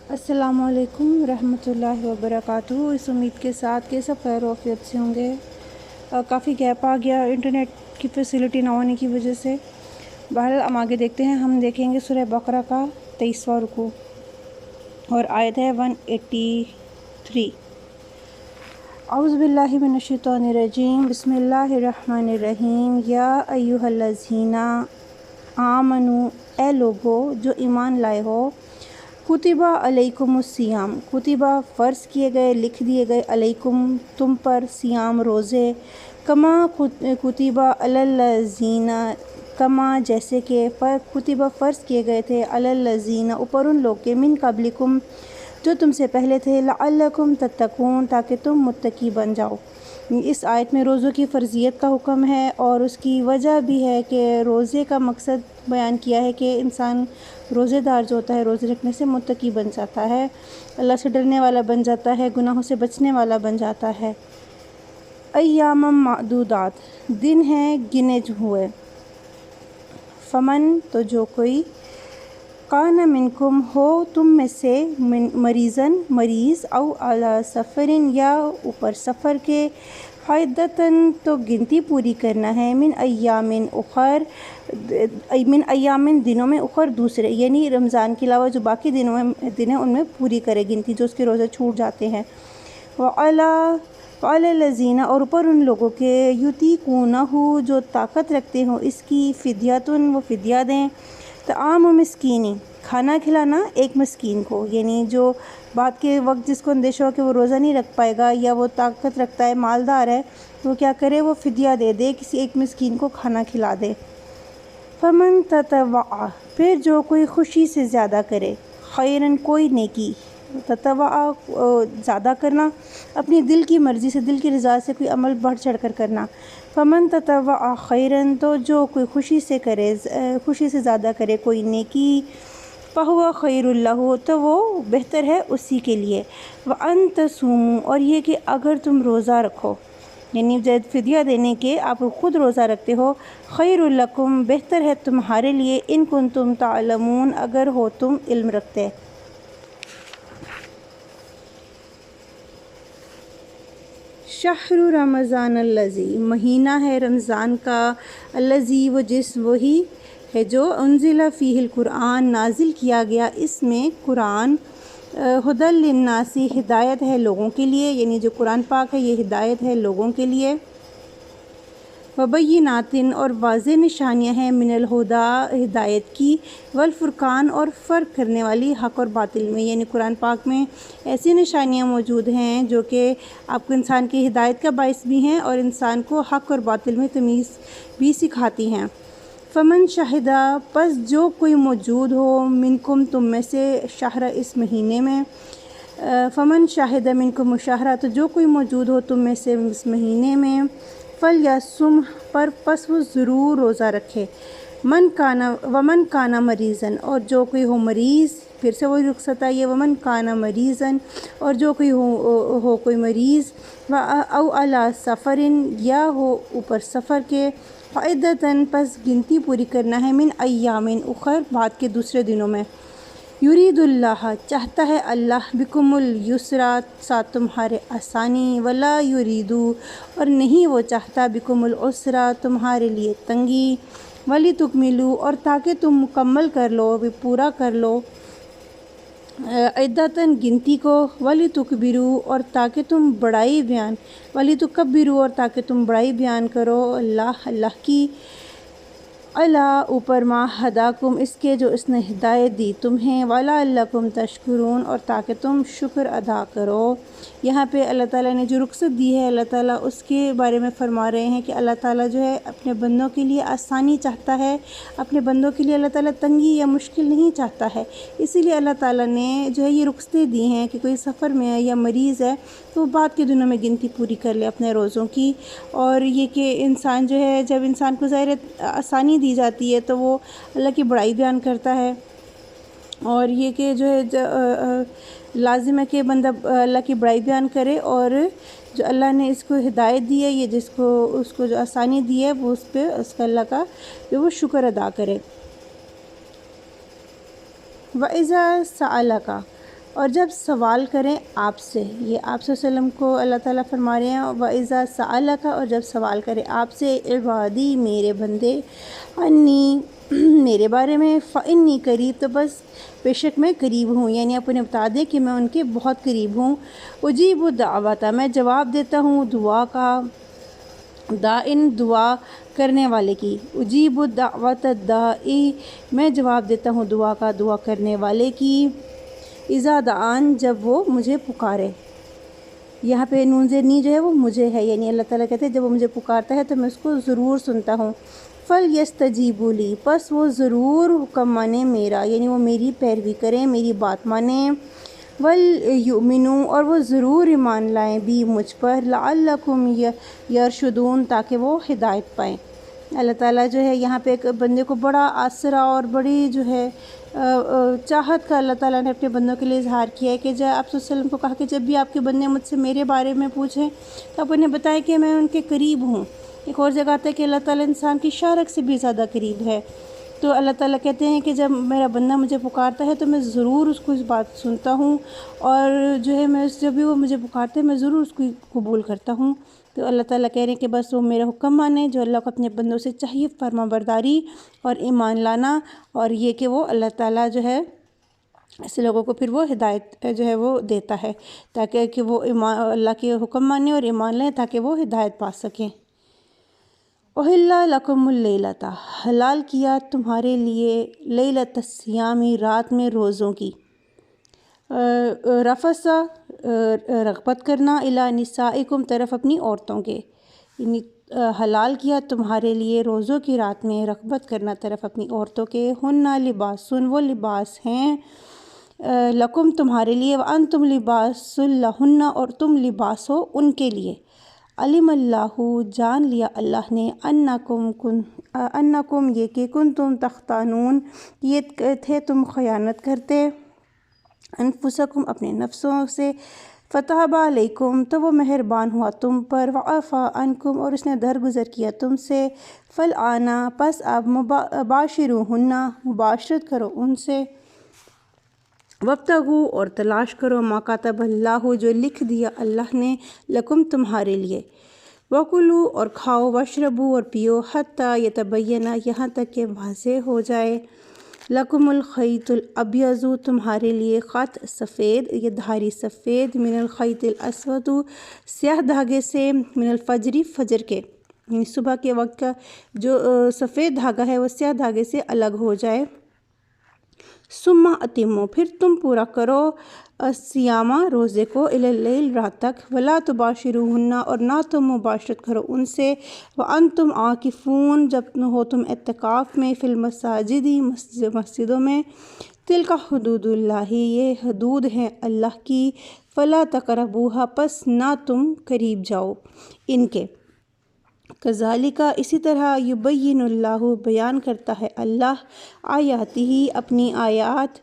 السلام علیکم ورحمۃ اللہ وبرکاتہ۔ اس امید کے ساتھ کہ سب خیر و عافیت سے ہوں گے۔ کافی گیپ آ گیا انٹرنیٹ کی فیسلٹی نہ ہونے کی وجہ سے۔ بہرحال ہم آگے دیکھتے ہیں۔ ہم دیکھیں گے سورہ بقرہ کا 23واں رکوع اور آیت ہے 183۔ اعوذ باللہ من الشیطان الرجیم، بسم اللہ الرحمن الرحیم۔ یا ایھا الذین آمنوا، اے لوگو جو ایمان لائے ہو، کتبہ علیکم الصیام، کتبہ فرض کیے گئے، لکھ دیے گئے، علیکم تم پر، صیام روزے، کما کتبہ علی الذین، کما جیسے کہ کتبہ فرض کیے گئے تھے، علی الذین اوپر ان لوگ کے، من قبلکم جو تم سے پہلے تھے، لعلکم تتقون تاکہ تم متقی بن جاؤ۔ اس آیت میں روزوں کی فرضیت کا حکم ہے اور اس کی وجہ بھی ہے کہ روزے کا مقصد بیان کیا ہے کہ انسان روزے دار جو ہوتا ہے روزے رکھنے سے متقی بن جاتا ہے، اللہ سے ڈرنے والا بن جاتا ہے، گناہوں سے بچنے والا بن جاتا ہے۔ ایام معدودات، دن ہیں گنے ہوئے، فمن تو جو کوئی، کان منکم ہو تم میں سے، مریضاً مریض، او علی سفرٍ یا اوپر سفر کے، فعدۃ تو گنتی پوری کرنا ہے، من ایامٍ اخر، من ایامٍ دنوں میں، اخر دوسرے، یعنی رمضان کے علاوہ جو باقی دن ہیں ان میں پوری کرے گنتی جو اس کے روزے چھوٹ جاتے ہیں۔ وعلی الذین اور اوپر ان لوگوں کے، یطیقونہ جو طاقت رکھتے ہوں اس کی، فدیۃ وہ فدیہ دیں، طعام مسکین کھانا کھلانا ایک مسکین کو، یعنی جو بعد کے وقت جس کو اندیشہ ہو کہ وہ روزہ نہیں رکھ پائے گا یا وہ طاقت رکھتا ہے، مالدار ہے، وہ کیا کرے، وہ فدیہ دے دے، کسی ایک مسکین کو کھانا کھلا دے۔ فمن تطوع پھر جو کوئی خوشی سے زیادہ کرے، خیراً کوئی نیکی، تطوع زیادہ کرنا، اپنی دل کی مرضی سے، دل کی رضا سے کوئی عمل بڑھ چڑھ کر کرنا۔ فمن تطوع خیراً تو جو کوئی خوشی سے کرے، خوشی سے زیادہ کرے کوئی نیکی، فہو خیر لہ تو وہ بہتر ہے اسی کے لیے۔ وان تصوموا اور یہ کہ اگر تم روزہ رکھو، یعنی جب فدیہ دینے کے آپ خود روزہ رکھتے ہو، خیر لکم بہتر ہے تمہارے لیے، ان کنتم تعلمون اگر ہو تم علم رکھتے۔ شہر رمضان الذی مہینہ ہے رمضان کا، الذی وہ جس وہی ہے جو، انزل فیہ القرآن نازل کیا گیا اس میں قرآن، ھدی للناس ہدایت ہے لوگوں کے لیے، یعنی جو قرآن پاک ہے یہ ہدایت ہے لوگوں کے لیے، وبینات اور واضح نشانیاں ہیں، من الہدی ہدایت کی، والفرقان اور فرق کرنے والی حق اور باطل میں، یعنی قرآن پاک میں ایسی نشانیاں موجود ہیں جو کہ آپ کو انسان کی ہدایت کا باعث بھی ہیں اور انسان کو حق اور باطل میں تمیز بھی سکھاتی ہیں۔ فمن شہدہ پس جو کوئی موجود ہو، منکم تم میں سے، شہر اس مہینے میں، فمن شاہد منکم الشہر تو جو کوئی موجود ہو تم میں سے اس مہینے میں، فلیصم پس وہ ضرور روزہ رکھے، ومن کانا مریضاً اور جو کوئی ہو مریض، پھر سے وہی رخصت آئی ہے، ومن کانا مریضاً اور جو کوئی ہو کوئی مریض، او علی سفرٍ یا ہو اوپر سفر کے، فعدۃ پس گنتی پوری کرنا ہے، من ایامٍ اخر بعد کے دوسرے دنوں میں، یرید اللہ چاہتا ہے اللہ، بکم الیسر ساتھ تمہارے آسانی، ولا یرید اور نہیں وہ چاہتا، بکم العسر تمہارے لیے تنگی، ولتکملوا اور تاکہ تم مکمل کر لو، پورا کر لو، عدتاً گنتی کو، ولتکبروا اور تاکہ تم بڑائی بیان، ولتکبروا اور تاکہ تم بڑائی بیان کرو اللہ کی، اللہ اوپر ما ہداکم اس کے جو اس نے ہدایت دی تمہیں، وَلَعَلَّكُمْ تَشْكُرُونَ اور تاکہ تم شکر ادا کرو۔ یہاں پہ اللہ تعالیٰ نے جو رخصت دی ہے اللہ تعالیٰ اس کے بارے میں فرما رہے ہیں کہ اللہ تعالیٰ جو ہے اپنے بندوں کے لیے آسانی چاہتا ہے، اپنے بندوں کے لیے اللہ تعالیٰ تنگی یا مشکل نہیں چاہتا ہے، اسی لیے اللہ تعالیٰ نے جو ہے یہ رخصتیں دی ہیں کہ کوئی سفر میں ہے یا مریض ہے تو بعد کے دنوں میں گنتی پوری کر لے اپنے روزوں کی، اور یہ کہ انسان جو ہے جب انسان کو ظاہر آسانی دی جاتی ہے تو وہ اللہ کی بڑائی بیان کرتا ہے، اور یہ کہ جو ہے لازم ہے کہ بندہ اللہ کی بڑائی بیان کرے، اور جو اللہ نے اس کو ہدایت دی ہے، یہ جس کو اس کو جو آسانی دی ہے وہ اس پہ اس کا اللہ کا جو وہ شکر ادا کرے۔ وَإِذَا سَأَلَكَ اور جب سوال کریں آپ سے، یہ آپ صلی اللہ علیہ وسلم کو اللہ تعالیٰ فرما رہے ہیں، وَإِذَا سَأَلَكَ، اور جب سوال کرے آپ سے عبادی میرے بندے، انی میرے بارے میں، فَإِنِّي قریب، تو بس بے شک میں قریب ہوں، یعنی آپ انہیں بتا دیں کہ میں ان کے بہت قریب ہوں، اجیب الدعوۃ، میں جواب دیتا ہوں دعا کا، دائن دعا کرنے والے کی، اجیب الدعوۃ الداعی، میں جواب دیتا ہوں دعا کا، دعا کرنے والے کی، اذا دعان، جب وہ مجھے پکارے۔ یہاں پہ نون زیر نی جو ہے وہ مجھے ہے، یعنی اللہ تعالیٰ کہتے ہیں جب وہ مجھے پکارتا ہے تو میں اس کو ضرور سنتا ہوں۔ فَلْيَسْتَجِيبُوا لِي، پس وہ ضرور حکم مانیں میرا، یعنی وہ میری پیروی کریں، میری بات مانیں، وَلْيُؤْمِنُوا، اور وہ ضرور ایمان لائیں، بھی مجھ پر، لَعَلَّكُمْ يَرْشُدُونَ، تاکہ وہ ہدایت پائیں۔ اللہ تعالیٰ جو ہے یہاں پہ ایک بندے کو بڑا آسرا اور بڑی جو ہے چاہت کا اللہ تعالیٰ نے اپنے بندوں کے لیے اظہار کیا ہے کہ جب آپ صلی اللہ علیہ وسلم کو کہا کہ جب بھی آپ کے بندے مجھ سے میرے بارے میں پوچھیں تو آپ انہیں بتائیں کہ میں ان کے قریب ہوں۔ ایک اور جگہ آتا ہے کہ اللہ تعالیٰ انسان کی شارک سے بھی زیادہ قریب ہے، تو اللہ تعالیٰ کہتے ہیں کہ جب میرا بندہ مجھے پکارتا ہے تو میں ضرور اس کو اس بات سنتا ہوں، اور جو ہے میں جب بھی وہ مجھے پکارتے ہیں میں ضرور اس کو قبول کرتا ہوں۔ تو اللہ تعالیٰ کہہ رہے ہیں کہ بس وہ میرا حکم مانیں، جو اللہ کو اپنے بندوں سے چاہیے، فرما برداری اور ایمان لانا، اور یہ کہ وہ اللہ تعالیٰ جو ہے ایسے لوگوں کو پھر وہ ہدایت جو ہے وہ دیتا ہے، تاکہ کہ وہ اللہ کے حکم مانیں اور ایمان لیں تاکہ وہ ہدایت پا سکیں۔ احل لکم اللیلۃ، حلال کیا تمہارے لیے، لیلۃ الصیام، رات میں روزوں کی، رفث رغبت کرنا، الی نسائکم، طرف اپنی عورتوں کے، یعنی حلال کیا تمہارے لیے روزوں کی رات میں رغبت کرنا طرف اپنی عورتوں کے، ہن لباسن، وہ لباس ہیں، لکم تمہارے لیے، وانتم لباس لہن، اور تم لباس ہو ان کے لیے، علم اللہ، جان لیا اللہ نے، انکم یہ کہ کنتم تختانون، یہ تھے تم خیانت کرتے، انفسکم اپنے نفسوں سے، فتاب علیکم، تو وہ مہربان ہوا تم پر، وعفا عنکم، اور اس نے درگزر کیا تم سے، فالآن، پس اب باشروہن، مباشرت کرو ان سے، وابتغوا، اور تلاش کرو، ما کتب اللہ، جو لکھ دیا اللہ نے، لکم تمہارے لیے، وکلوا، اور کھاؤ، واشربوا، اور پیو، حتی یتبین، یہاں تک کہ واضح ہو جائے، لکم الخیط الابیض، تمہارے لیے خط سفید، یہ دھاری سفید، من الخیط الاسود، سیاہ دھاگے سے، من الفجر، فجر کے، یعنی صبح کے وقت کا جو سفید دھاگا ہے وہ سیاہ دھاگے سے الگ ہو جائے، ثم اتموا، پھر تم پورا کرو، الصیام، روزے کو، الی اللیل، رات تک، ولا تباشروہن، اور نہ تم مباشرت کرو ان سے، وانتم عاکفون، جب ہو تم اعتکاف میں، فی المساجد، مسجدوں میں، تلک حدود اللہ، یہ حدود ہیں اللہ کی، فلا تقربوہا، پس نہ تم قریب جاؤ ان کے، کذالک، اسی طرح، یبین اللہ، بیان کرتا ہے اللہ، آیاتہ، اپنی آیات،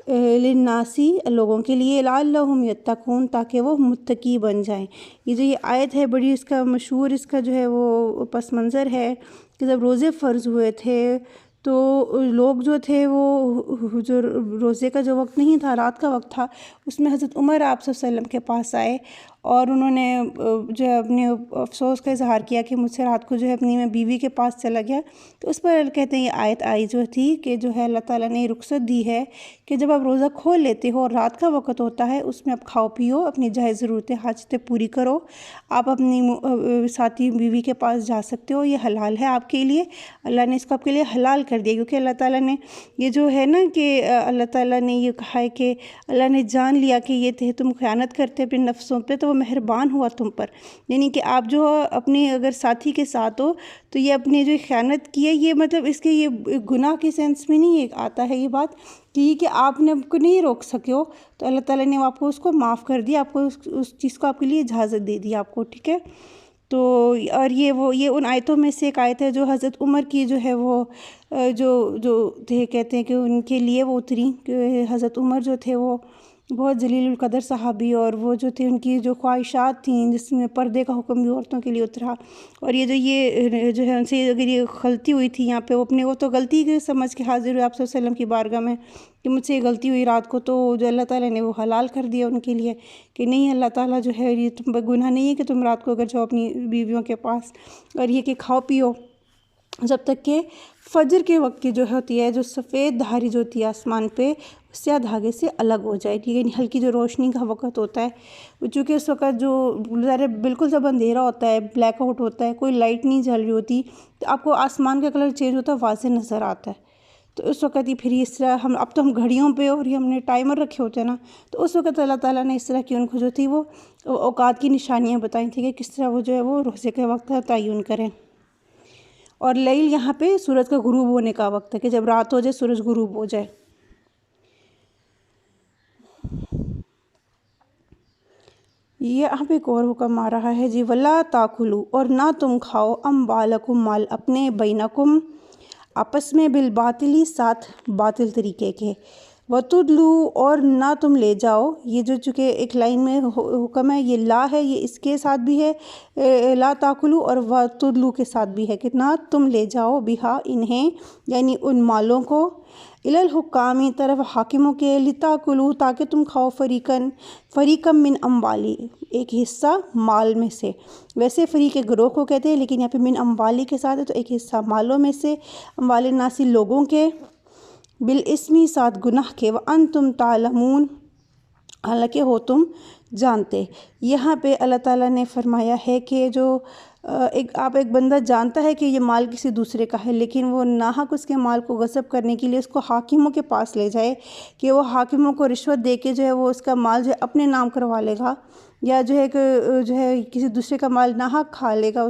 للناسی، لوگوں کے لیے، لعلہم یتقون، تاکہ وہ متقی بن جائیں۔ یہ جو یہ آیت ہے بڑی اس کا مشہور، اس کا جو ہے وہ پس منظر ہے کہ جب روزے فرض ہوئے تھے تو لوگ جو تھے وہ جو روزے کا جو وقت نہیں تھا، رات کا وقت تھا، اس میں حضرت عمر آپ صلی اللہ علیہ وسلم کے پاس آئے اور انہوں نے جو ہے اپنے افسوس کا اظہار کیا کہ مجھ سے رات کو جو ہے اپنی میں بیوی کے پاس چلا گیا، تو اس پر کہتے ہیں یہ آیت آئی جو تھی کہ جو ہے اللہ تعالیٰ نے رخصت دی ہے کہ جب آپ روزہ کھول لیتے ہو اور رات کا وقت ہوتا ہے، اس میں آپ کھاؤ پیو، اپنی جائز ضرورتیں حاجتیں پوری کرو، آپ اپنی ساتھی بیوی کے پاس جا سکتے ہو، یہ حلال ہے آپ کے لیے، اللہ نے اس کو آپ کے لیے حلال کر دیا، کیونکہ اللہ تعالیٰ نے یہ جو ہے نا کہ اللہ تعالیٰ نے یہ کہا ہے کہ اللہ نے جان لیا کہ یہ تھے تم خیانت کرتے اپنے نفسوں پہ، تو وہ مہربان ہوا تم پر، یعنی کہ آپ جو اپنے اگر ساتھی کے ساتھ ہو تو یہ اپنی جو خیانت کی ہے، یہ مطلب اس کے یہ گناہ کے سینس میں نہیں آتا ہے یہ بات کہ آپ نے کو نہیں روک سکے ہو، تو اللہ تعالیٰ نے آپ کو اس کو معاف کر دیا، آپ کو اس چیز کو آپ کے لیے اجازت دے دی آپ کو، ٹھیک ہے۔ تو اور یہ ان آیتوں میں سے ایک آیت ہے جو حضرت عمر کی جو ہے وہ جو تھے کہتے ہیں کہ ان کے لیے وہ اتری، کہ حضرت عمر جو تھے وہ بہت ذلیل القدر صحابی، اور وہ جو تھے ان کی جو خواہشات تھیں جس میں پردے کا حکم بھی عورتوں کے لیے اترا، اور یہ جو ہے ان سے اگر یہ غلطی ہوئی تھی یہاں پہ وہ تو غلطی کے سمجھ کے حاضر ہوئے آپ صلی اللہ علیہ وسلم کی بارگاہ میں کہ مجھ سے یہ غلطی ہوئی رات کو، تو جو اللہ تعالیٰ نے وہ حلال کر دیا ان کے لیے کہ نہیں، اللہ تعالیٰ جو ہے یہ تم پر گناہ نہیں ہے کہ تم رات کو اگر جاؤ اپنی بیویوں کے پاس، اور یہ کہ کھاؤ پیو جب تک کہ فجر کے وقت کی جو ہوتی ہے جو سفید دھاری جو ہوتی ہے آسمان پہ سیاہ دھاگے سے الگ ہو جائے، ٹھیک ہے، یعنی ہلکی جو روشنی کا وقت ہوتا ہے، چونکہ اس وقت جو ظاہر بالکل جب اندھیرا ہوتا ہے، بلیک آؤٹ ہوتا ہے، کوئی لائٹ نہیں جل رہی ہوتی، تو آپ کو آسمان کا کلر چینج ہوتا ہے، واضح نظر آتا ہے، تو اس وقت ہی پھر اس طرح اب تو ہم گھڑیوں پہ اور یہ ہم نے ٹائمر رکھے ہوتے ہیں نا، تو اس وقت اللہ تعالیٰ نے اس طرح کی ان کو جو تھی وہ اوقات کی نشانیاں بتائیں تھیں کہ کس طرح وہ جو ہے وہ روزے کے وقت کا تعین کریں۔ اور لیل یہاں پہ سورج کا غروب ہونے کا وقت ہے کہ جب رات ہو جائے سورج غروب ہو جائے۔ یہ یہاں پہ ایک اور حکم آ رہا ہے جی، وَلَا تَأْكُلُوا، اور نہ تم کھاؤ أَمْوَالَكُمْ مال اپنے بینکم آپس میں بالباطلی ساتھ باطل طریقے کے، وَتُدْلُوا، اور نہ تم لے جاؤ، یہ جو چونکہ ایک لائن میں حکم ہے، یہ لا ہے، یہ اس کے ساتھ بھی ہے لا تاکلو، اور وَتُدْلُوا کے ساتھ بھی ہے کہ نہ تم لے جاؤ بہا انہیں، یعنی ان مالوں کو، الی الحکام طرف حاکموں کے، لتاکلوا تاکہ تم کھاؤ فریقم من اموالی ایک حصہ مال میں سے، ویسے فریق گروہ کو کہتے ہیں لیکن یہاں پہ من اموالی کے ساتھ ہے تو ایک حصہ مالوں میں سے، اموال الناس لوگوں کے، بالاسمی ساتھ گناہ کے، وانتم تعلمون حالانکہ ہو تم جانتے۔ یہاں پہ اللہ تعالیٰ نے فرمایا ہے کہ جو ایک بندہ جانتا ہے کہ یہ مال کسی دوسرے کا ہے لیکن وہ ناحق اس کے مال کو غصب کرنے کے لیے اس کو حاکموں کے پاس لے جائے کہ وہ حاکموں کو رشوت دے کے جو ہے وہ اس کا مال جو ہے اپنے نام کروا لے گا، یا جو ہے کہ جو ہے کسی دوسرے کا مال ناحق کھا لے گا،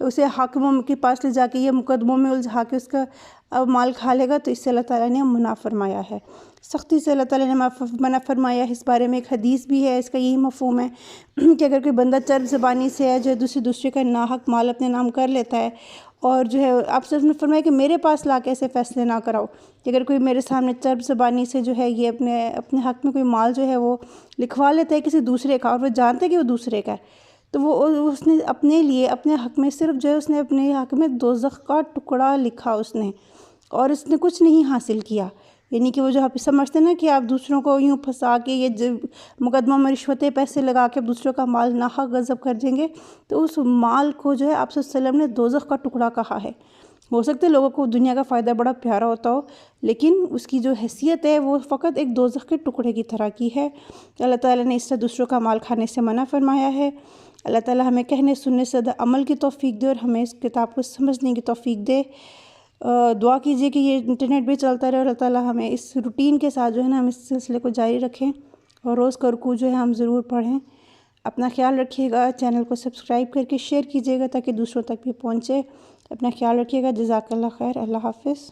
اسے حاکموں کے پاس لے جا کے یہ مقدموں میں الجھا کے اس کا مال کھا لے گا، تو اس سے اللہ تعالیٰ نے منع فرمایا ہے، سختی سے اللہ تعالیٰ نے منع فرمایا ہے۔ اس بارے میں ایک حدیث بھی ہے، اس کا یہی مفہوم ہے کہ اگر کوئی بندہ چرب زبانی سے ہے جو ہے دوسرے کا ناحق مال اپنے نام کر لیتا ہے، اور جو ہے آپ سے نے فرمایا کہ میرے پاس لا کے ایسے فیصلے نہ کراؤ کہ اگر کوئی میرے سامنے چرب زبانی سے جو ہے یہ اپنے حق میں کوئی مال جو ہے وہ لکھوا لیتا ہے کسی دوسرے کا، اور وہ جانتا ہے کہ وہ دوسرے کا ہے، تو وہ اس نے اپنے لیے اپنے حق میں صرف جو ہے اس نے اپنے حق میں دوزخ کا ٹکڑا لکھا اس نے، اور اس نے کچھ نہیں حاصل کیا، یعنی کہ وہ جو آپ سمجھتے ہیں نا کہ آپ دوسروں کو یوں پھنسا کے یہ مقدمہ میں رشوتیں پیسے لگا کے دوسروں کا مال ناحق غصب کر دیں گے، تو اس مال کو جو ہے آپ صلی اللہ علیہ وسلم نے دوزخ کا ٹکڑا کہا ہے۔ ہو سکتا ہے لوگوں کو دنیا کا فائدہ بڑا پیارا ہوتا ہو لیکن اس کی جو حیثیت ہے وہ فقط ایک دوزخ کے ٹکڑے کی طرح کی ہے۔ اللہ تعالیٰ نے اس سے دوسروں کا مال کھانے سے منع فرمایا ہے۔ اللہ تعالیٰ ہمیں کہنے سننے سے عمل کی توفیق دے اور ہمیں اس کتاب کو سمجھنے کی توفیق دے۔ دعا کیجئے کہ یہ انٹرنیٹ بھی چلتا رہے اور اللہ تعالیٰ ہمیں اس روٹین کے ساتھ جو ہے نا ہم اس سلسلے کو جاری رکھیں اور روز کا رکوع جو ہے ہم ضرور پڑھیں۔ اپنا خیال رکھیے گا، چینل کو سبسکرائب کر کے شیئر کیجئے گا تاکہ دوسروں تک بھی پہنچے۔ اپنا خیال رکھیے گا، جزاک اللہ خیر، اللہ حافظ۔